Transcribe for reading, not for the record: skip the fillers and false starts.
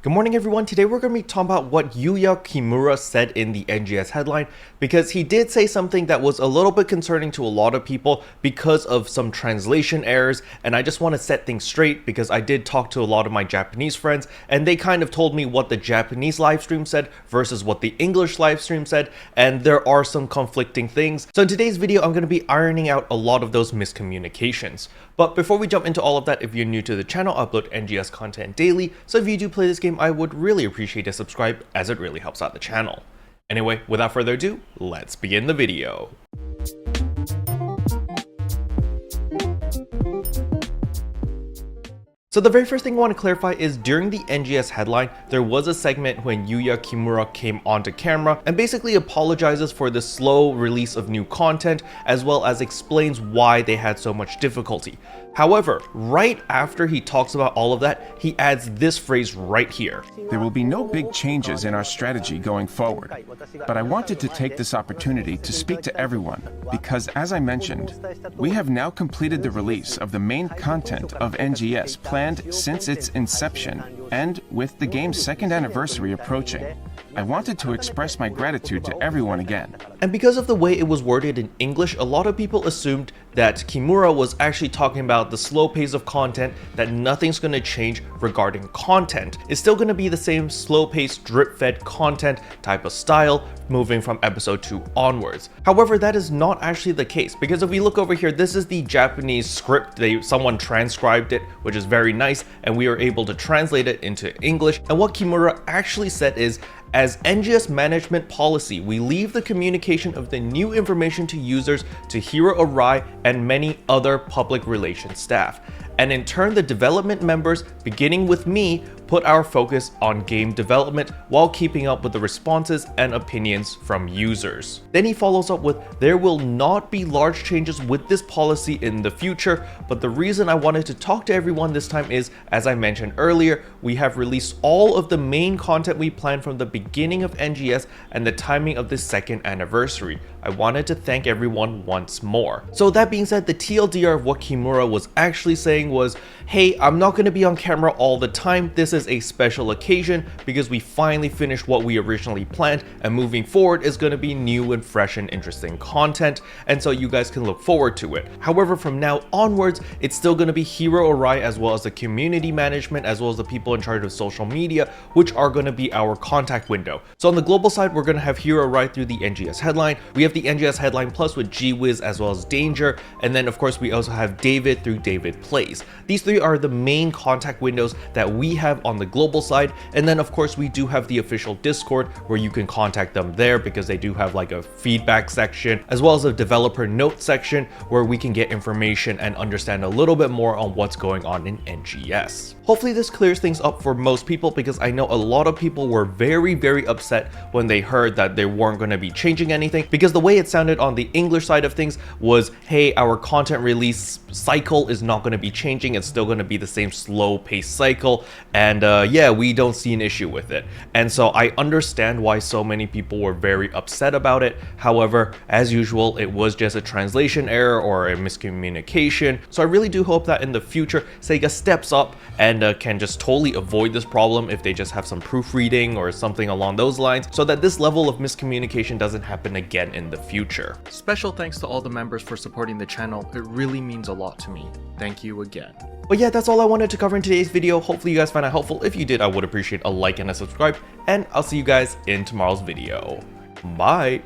Good morning everyone, today we're going to be talking about what Yuya Kimura said in the NGS headline, because he did say something that was a little bit concerning to a lot of people because of some translation errors, and I just want to set things straight because I did talk to a lot of my Japanese friends and they kind of told me what the Japanese livestream said versus what the English livestream said, and there are some conflicting things. So in today's video I'm going to be ironing out a lot of those miscommunications. But before we jump into all of that, if you're new to the channel, I upload NGS content daily, so if you do play this game, I would really appreciate a subscribe as it really helps out the channel. Anyway, without further ado, let's begin the video. So the very first thing I want to clarify is during the NGS headline, there was a segment when Yuya Kimura came onto camera and basically apologizes for the slow release of new content, as well as explains why they had so much difficulty. However, right after he talks about all of that, he adds this phrase right here. There will be no big changes in our strategy going forward, but I wanted to take this opportunity to speak to everyone because, as I mentioned, we have now completed the release of the main content of NGS planned since its inception, and with the game's second anniversary approaching, I wanted to express my gratitude to everyone again. And because of the way it was worded in English, a lot of people assumed that Kimura was actually talking about the slow pace of content, that nothing's going to change regarding content. It's still going to be the same slow paced, drip fed content type of style moving from episode 2 onwards. However, that is not actually the case, because if we look over here, this is the Japanese script. Someone transcribed it, which is very nice, and we were able to translate it into English. And what Kimura actually said is, as NGS management policy, we leave the communication of the new information to users to Hiro Arai and many other public relations staff. And in turn, the development members, beginning with me, put our focus on game development while keeping up with the responses and opinions from users. Then he follows up with, there will not be large changes with this policy in the future, but the reason I wanted to talk to everyone this time is, as I mentioned earlier, we have released all of the main content we planned from the beginning of NGS and the timing of this second anniversary. I wanted to thank everyone once more. So that being said, the TLDR of what Kimura was actually saying was, hey, I'm not going to be on camera all the time. This is a special occasion because we finally finished what we originally planned, and moving forward is going to be new and fresh and interesting content, and so you guys can look forward to it. However, from now onwards, it's still going to be Hiro Arai as well as the community management as well as the people in charge of social media, which are going to be our contact window. So on the global side, we're going to have Hiro Arai through the NGS headline. We have the NGS headline plus with G-Wiz as well as Danger, and then of course we also have David through David Plays. These three are the main contact windows that we have on the global side, and then of course we do have the official Discord where you can contact them there because they do have like a feedback section as well as a developer note section where we can get information and understand a little bit more on what's going on in NGS. Hopefully this clears things up for most people, because I know a lot of people were very upset when they heard that they weren't going to be changing anything, because the way it sounded on the English side of things was, hey, our content release cycle is not going to be changing, it's still going to be the same slow paced cycle, and yeah, we don't see an issue with it. And so I understand why so many people were very upset about it. However, as usual, it was just a translation error or a miscommunication, so I really do hope that in the future Sega steps up and can just totally avoid this problem if they just have some proofreading or something along those lines, so that this level of miscommunication doesn't happen again in the future. Special thanks to all the members for supporting the channel. It really means a lot to me. Thank you again. But yeah, that's all I wanted to cover in today's video. Hopefully you guys found it helpful. If you did, I would appreciate a like and a subscribe, and I'll see you guys in tomorrow's video. Bye!